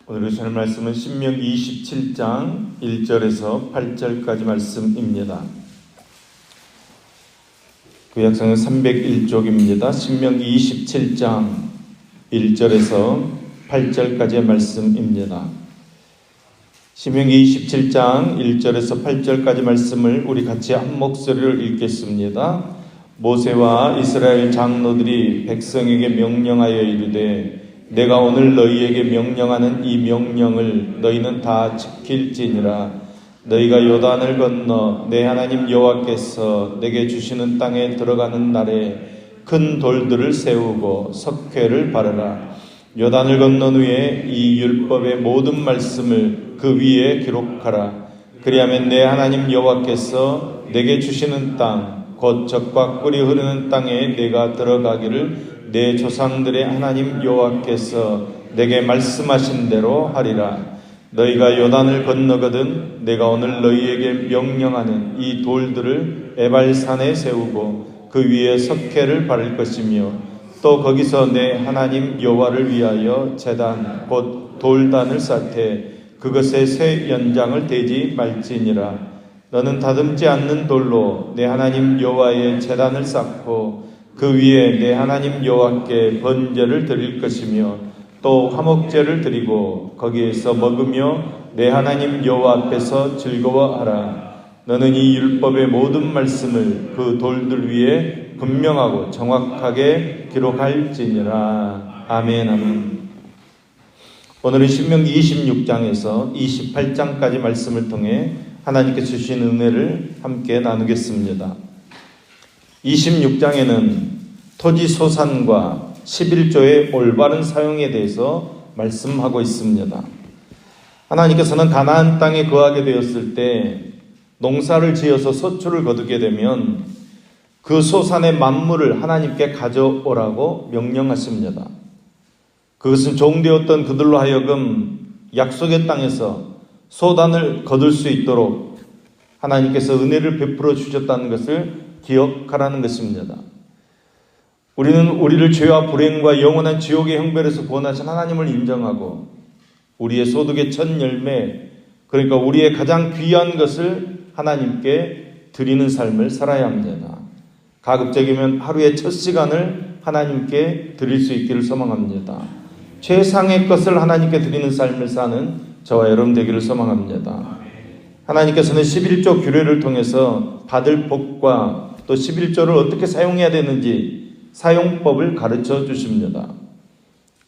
오늘 주시는 말씀은 신명기 27장 1절에서 8절까지 말씀입니다. 구약성경 301쪽입니다. 신명기 27장 1절에서 8절까지의 말씀입니다. 신명기 27장 1절에서 8절까지 말씀을 우리 같이 한 목소리로 읽겠습니다. 모세와 이스라엘 장로들이 백성에게 명령하여 이르되 내가 오늘 너희에게 명령하는 이 명령을 너희는 다 지킬지니라. 너희가 요단을 건너 내 하나님 여호와께서 내게 주시는 땅에 들어가는 날에 큰 돌들을 세우고 석회를 바르라. 요단을 건넌 후에 이 율법의 모든 말씀을 그 위에 기록하라. 그리하면 내 하나님 여호와께서 내게 주시는 땅, 곧 젖과 꿀이 흐르는 땅에 내가 들어가기를 내 조상들의 하나님 여호와께서 내게 말씀하신 대로 하리라. 너희가 요단을 건너거든 내가 오늘 너희에게 명령하는 이 돌들을 에발산에 세우고 그 위에 석회를 바를 것이며 또 거기서 내 하나님 여호와를 위하여 제단 곧 돌단을 쌓되 그것에 새 연장을 대지 말지니라. 너는 다듬지 않는 돌로 내 하나님 여호와의 제단을 쌓고 그 위에 내 하나님 여호와께 번제를 드릴 것이며 또 화목제를 드리고 거기에서 먹으며 내 하나님 여호와 앞에서 즐거워하라. 너는 이 율법의 모든 말씀을 그 돌들 위에 분명하고 정확하게 기록할지니라. 아멘. 아멘. 오늘은 신명기 26장에서 28장까지 말씀을 통해 하나님께서 주신 은혜를 함께 나누겠습니다. 26장에는 토지 소산과 11조의 올바른 사용에 대해서 말씀하고 있습니다. 하나님께서는 가나안 땅에 거하게 되었을 때 농사를 지어서 소출을 거두게 되면 그 소산의 만물을 하나님께 가져오라고 명령하십니다. 그것은 종되었던 그들로 하여금 약속의 땅에서 소단을 거둘 수 있도록 하나님께서 은혜를 베풀어 주셨다는 것을 기억하라는 것입니다. 우리는 우리를 죄와 불행과 영원한 지옥의 형벌에서 구원하신 하나님을 인정하고 우리의 소득의 첫 열매, 그러니까 우리의 가장 귀한 것을 하나님께 드리는 삶을 살아야 합니다. 가급적이면 하루의 첫 시간을 하나님께 드릴 수 있기를 소망합니다. 최상의 것을 하나님께 드리는 삶을 사는 저와 여러분 되기를 소망합니다. 하나님께서는 11조 규례를 통해서 받을 복과 또 11조를 어떻게 사용해야 되는지 사용법을 가르쳐 주십니다.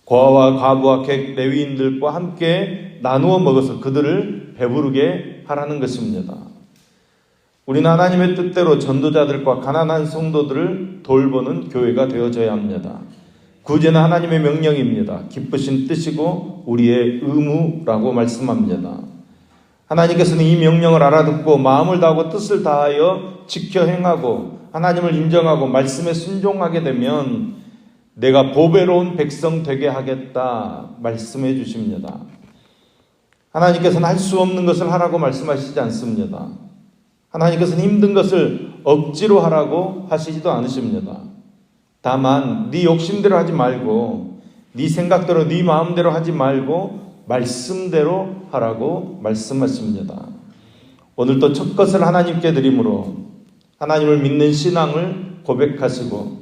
고아와 과부와 객 레위인들과 함께 나누어 먹어서 그들을 배부르게 하라는 것입니다. 우리는 하나님의 뜻대로 전도자들과 가난한 성도들을 돌보는 교회가 되어져야 합니다. 구제는 하나님의 명령입니다. 기쁘신 뜻이고 우리의 의무라고 말씀합니다. 하나님께서는 이 명령을 알아듣고 마음을 다하고 뜻을 다하여 지켜 행하고 하나님을 인정하고 말씀에 순종하게 되면 내가 보배로운 백성 되게 하겠다 말씀해 주십니다. 하나님께서는 할 수 없는 것을 하라고 말씀하시지 않습니다. 하나님께서는 힘든 것을 억지로 하라고 하시지도 않으십니다. 다만 네 욕심대로 하지 말고 네 생각대로 네 마음대로 하지 말고 말씀대로 하라고 말씀하십니다. 오늘도 첫 것을 하나님께 드림으로 하나님을 믿는 신앙을 고백하시고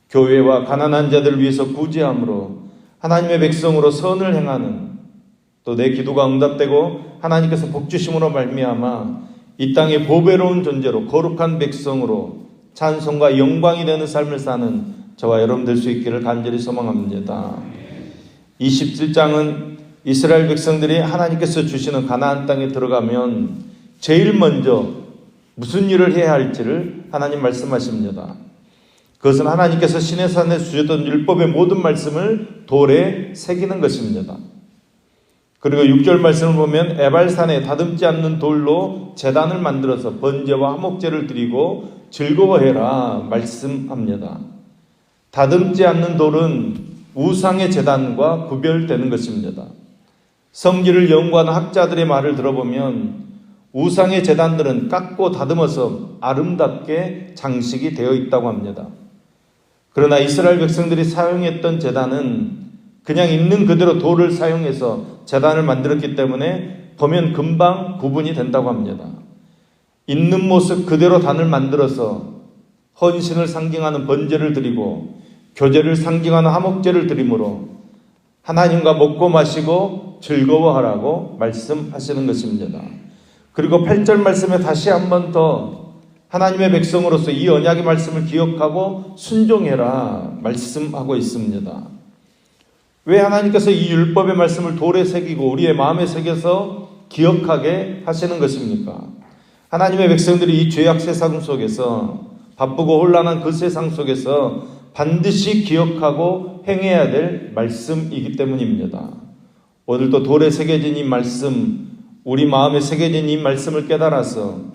교회와 가난한 자들을 위해서 구제함으로 하나님의 백성으로 선을 행하는 또 내 기도가 응답되고 하나님께서 복 주심으로 말미암아 이 땅의 보배로운 존재로 거룩한 백성으로 찬송과 영광이 되는 삶을 사는 저와 여러분 될 수 있기를 간절히 소망합니다. 27장은 이스라엘 백성들이 하나님께서 주시는 가나안 땅에 들어가면 제일 먼저 무슨 일을 해야 할지를 하나님 말씀하십니다. 그것은 하나님께서 시내산에 주셨던 율법의 모든 말씀을 돌에 새기는 것입니다. 그리고 6절 말씀을 보면 에발산에 다듬지 않는 돌로 제단을 만들어서 번제와 화목제를 드리고 즐거워해라 말씀합니다. 다듬지 않는 돌은 우상의 제단과 구별되는 것입니다. 성기를 연구하는 학자들의 말을 들어보면 우상의 제단들은 깎고 다듬어서 아름답게 장식이 되어 있다고 합니다. 그러나 이스라엘 백성들이 사용했던 제단은 그냥 있는 그대로 돌을 사용해서 제단을 만들었기 때문에 보면 금방 구분이 된다고 합니다. 있는 모습 그대로 단을 만들어서 헌신을 상징하는 번제를 드리고 교제를 상징하는 화목제를 드림으로 하나님과 먹고 마시고 즐거워하라고 말씀하시는 것입니다. 그리고 8절 말씀에 다시 한 번 더 하나님의 백성으로서 이 언약의 말씀을 기억하고 순종해라 말씀하고 있습니다. 왜 하나님께서 이 율법의 말씀을 돌에 새기고 우리의 마음에 새겨서 기억하게 하시는 것입니까? 하나님의 백성들이 이 죄악 세상 속에서 바쁘고 혼란한 그 세상 속에서 반드시 기억하고 행해야 될 말씀이기 때문입니다. 오늘도 돌에 새겨진 이 말씀, 우리 마음에 새겨진 이 말씀을 깨달아서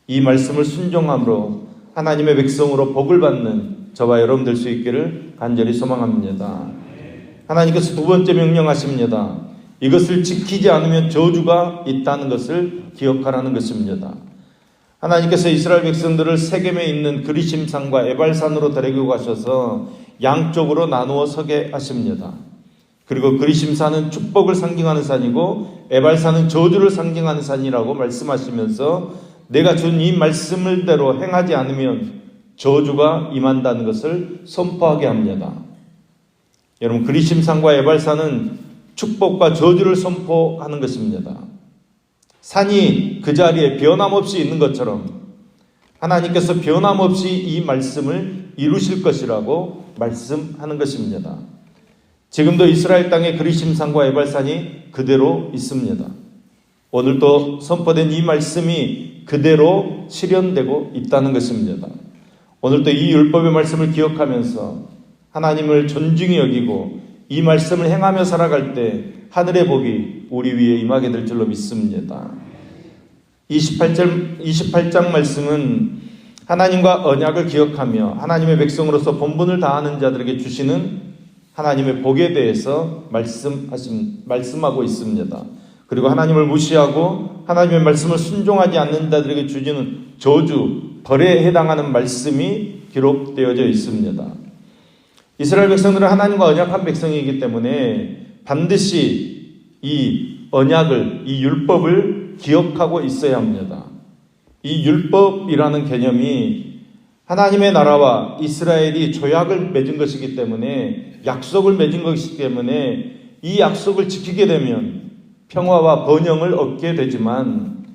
이 말씀을 순종함으로 하나님의 백성으로 복을 받는 저와 여러분 될 수 있기를 간절히 소망합니다. 하나님께서 두 번째 명령하십니다. 이것을 지키지 않으면 저주가 있다는 것을 기억하라는 것입니다. 하나님께서 이스라엘 백성들을 세겜에 있는 그리심산과 에발산으로 데리고 가셔서 양쪽으로 나누어 서게 하십니다. 그리고 그리심산은 축복을 상징하는 산이고 에발산은 저주를 상징하는 산이라고 말씀하시면서 내가 준 이 말씀을대로 행하지 않으면 저주가 임한다는 것을 선포하게 합니다. 여러분, 그리심산과 에발산은 축복과 저주를 선포하는 것입니다. 산이 그 자리에 변함없이 있는 것처럼 하나님께서 변함없이 이 말씀을 이루실 것이라고 말씀하는 것입니다. 지금도 이스라엘 땅에 그리심산과 에발산이 그대로 있습니다. 오늘도 선포된 이 말씀이 그대로 실현되고 있다는 것입니다. 오늘도 이 율법의 말씀을 기억하면서 하나님을 존중히 여기고 이 말씀을 행하며 살아갈 때 하늘의 복이 우리 위에 임하게 될 줄로 믿습니다. 28장 말씀은 하나님과 언약을 기억하며 하나님의 백성으로서 본분을 다하는 자들에게 주시는 하나님의 복에 대해서 말씀하고 있습니다. 그리고 하나님을 무시하고 하나님의 말씀을 순종하지 않는 자들에게 주시는 저주, 벌에 해당하는 말씀이 기록되어져 있습니다. 이스라엘 백성들은 하나님과 언약한 백성이기 때문에 반드시 이 언약을, 이 율법을 기억하고 있어야 합니다. 이 율법이라는 개념이 하나님의 나라와 이스라엘이 조약을 맺은 것이기 때문에, 약속을 맺은 것이기 때문에 이 약속을 지키게 되면 평화와 번영을 얻게 되지만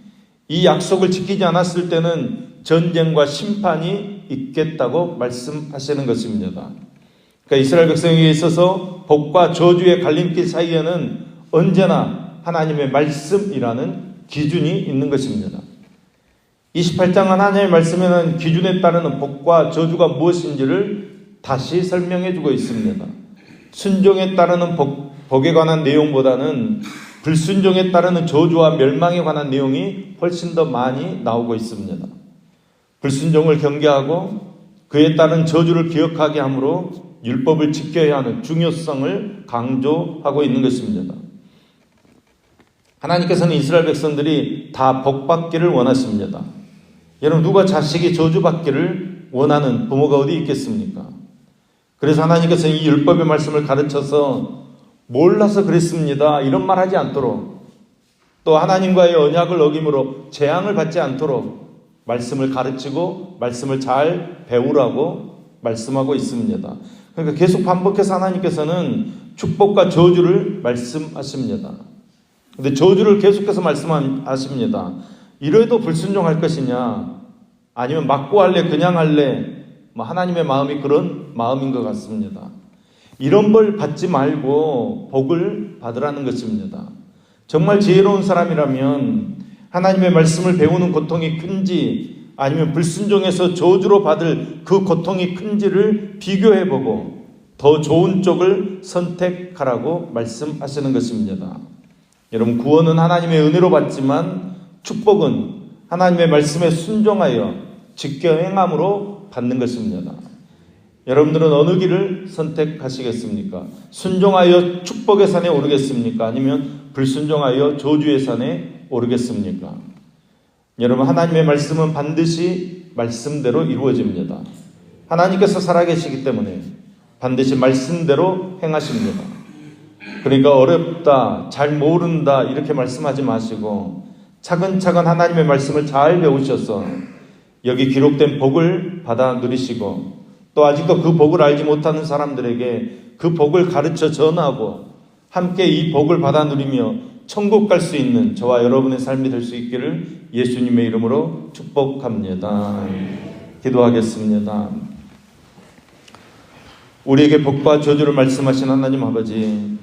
이 약속을 지키지 않았을 때는 전쟁과 심판이 있겠다고 말씀하시는 것입니다. 그러니까 이스라엘 백성에게 있어서 복과 저주의 갈림길 사이에는 언제나 하나님의 말씀이라는 기준이 있는 것입니다. 28장은 하나님의 말씀에는 기준에 따르는 복과 저주가 무엇인지를 다시 설명해 주고 있습니다. 순종에 따르는 복에 관한 내용보다는 불순종에 따르는 저주와 멸망에 관한 내용이 훨씬 더 많이 나오고 있습니다. 불순종을 경계하고 그에 따른 저주를 기억하게 함으로 율법을 지켜야 하는 중요성을 강조하고 있는 것입니다. 하나님께서는 이스라엘 백성들이 다 복받기를 원하십니다. 여러분, 누가 자식이 저주받기를 원하는 부모가 어디 있겠습니까? 그래서 하나님께서는 이 율법의 말씀을 가르쳐서 몰라서 그랬습니다, 이런 말 하지 않도록, 또 하나님과의 언약을 어김으로 재앙을 받지 않도록 말씀을 가르치고 말씀을 잘 배우라고 말씀하고 있습니다. 그러니까 계속 반복해서 하나님께서는 축복과 저주를 말씀하십니다. 근데 저주를 계속해서 말씀하십니다. 이래도 불순종할 것이냐, 아니면 맞고 할래, 그냥 할래, 하나님의 마음이 그런 마음인 것 같습니다. 이런 벌 받지 말고 복을 받으라는 것입니다. 정말 지혜로운 사람이라면 하나님의 말씀을 배우는 고통이 큰지, 아니면 불순종해서 저주로 받을 그 고통이 큰지를 비교해보고 더 좋은 쪽을 선택하라고 말씀하시는 것입니다. 여러분, 구원은 하나님의 은혜로 받지만 축복은 하나님의 말씀에 순종하여 지켜 행함으로 받는 것입니다. 여러분들은 어느 길을 선택하시겠습니까? 순종하여 축복의 산에 오르겠습니까? 아니면 불순종하여 저주의 산에 오르겠습니까? 여러분, 하나님의 말씀은 반드시 말씀대로 이루어집니다. 하나님께서 살아계시기 때문에 반드시 말씀대로 행하십니다. 그러니까 어렵다, 잘 모른다 이렇게 말씀하지 마시고 차근차근 하나님의 말씀을 잘 배우셔서 여기 기록된 복을 받아 누리시고 또 아직도 그 복을 알지 못하는 사람들에게 그 복을 가르쳐 전하고 함께 이 복을 받아 누리며 천국 갈 수 있는 저와 여러분의 삶이 될 수 있기를 예수님의 이름으로 축복합니다. 기도하겠습니다. 우리에게 복과 저주를 말씀하신 하나님 아버지,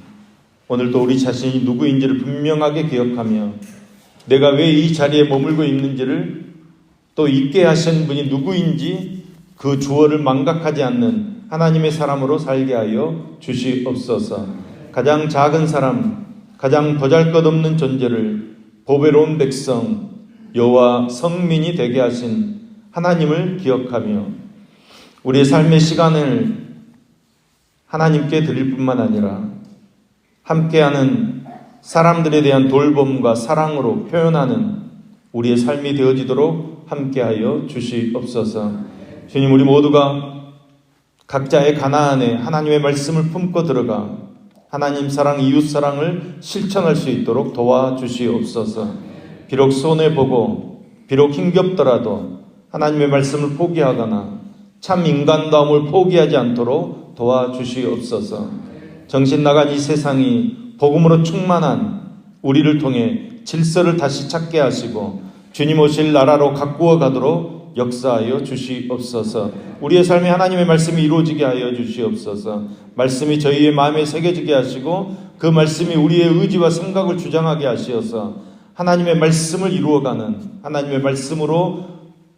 오늘도 우리 자신이 누구인지를 분명하게 기억하며 내가 왜 이 자리에 머물고 있는지를 또 있게 하신 분이 누구인지 그 주어를 망각하지 않는 하나님의 사람으로 살게 하여 주시옵소서. 가장 작은 사람, 가장 보잘것없는 존재를 보배로운 백성, 여호와 성민이 되게 하신 하나님을 기억하며 우리의 삶의 시간을 하나님께 드릴 뿐만 아니라 함께하는 사람들에 대한 돌봄과 사랑으로 표현하는 우리의 삶이 되어지도록 함께하여 주시옵소서. 주님, 우리 모두가 각자의 가나안에 하나님의 말씀을 품고 들어가 하나님 사랑, 이웃 사랑을 실천할 수 있도록 도와주시옵소서. 비록 손해보고 비록 힘겹더라도 하나님의 말씀을 포기하거나 참 인간다움을 포기하지 않도록 도와주시옵소서. 정신 나간 이 세상이 복음으로 충만한 우리를 통해 질서를 다시 찾게 하시고 주님 오실 나라로 가꾸어 가도록 역사하여 주시옵소서. 우리의 삶에 하나님의 말씀이 이루어지게 하여 주시옵소서. 말씀이 저희의 마음에 새겨지게 하시고 그 말씀이 우리의 의지와 생각을 주장하게 하시어서 하나님의 말씀을 이루어가는, 하나님의 말씀으로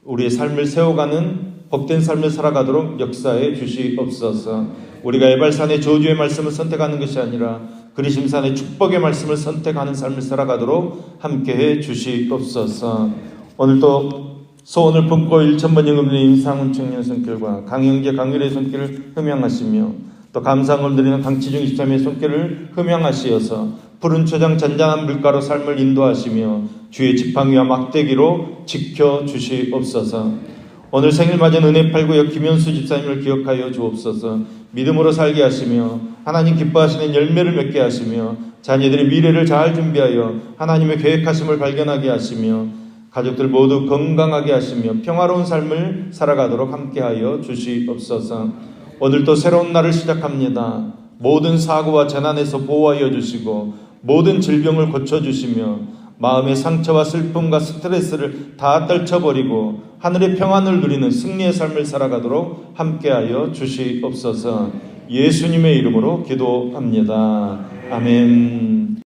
우리의 삶을 세워가는 복된 삶을 살아가도록 역사해 주시옵소서. 우리가 에발산의 저주의 말씀을 선택하는 것이 아니라 그리심산의 축복의 말씀을 선택하는 삶을 살아가도록 함께해 주시옵소서. 오늘도 소원을 품고 1,000번 영업드리는 임상훈 청년 손길과 강영재 강율의 손길을 흠양하시며 또 감사함을 드리는 강치중 23의 손길을 흠양하시어서 푸른 초장 잔잔한 물가로 삶을 인도하시며 주의 지팡이와 막대기로 지켜주시옵소서. 오늘 생일 맞은 은혜 8구역 김현수 집사님을 기억하여 주옵소서. 믿음으로 살게 하시며 하나님 기뻐하시는 열매를 맺게 하시며 자녀들의 미래를 잘 준비하여 하나님의 계획하심을 발견하게 하시며 가족들 모두 건강하게 하시며 평화로운 삶을 살아가도록 함께하여 주시옵소서. 오늘도 새로운 날을 시작합니다. 모든 사고와 재난에서 보호하여 주시고 모든 질병을 고쳐주시며 마음의 상처와 슬픔과 스트레스를 다 떨쳐버리고 하늘의 평안을 누리는 승리의 삶을 살아가도록 함께하여 주시옵소서. 예수님의 이름으로 기도합니다. 아멘.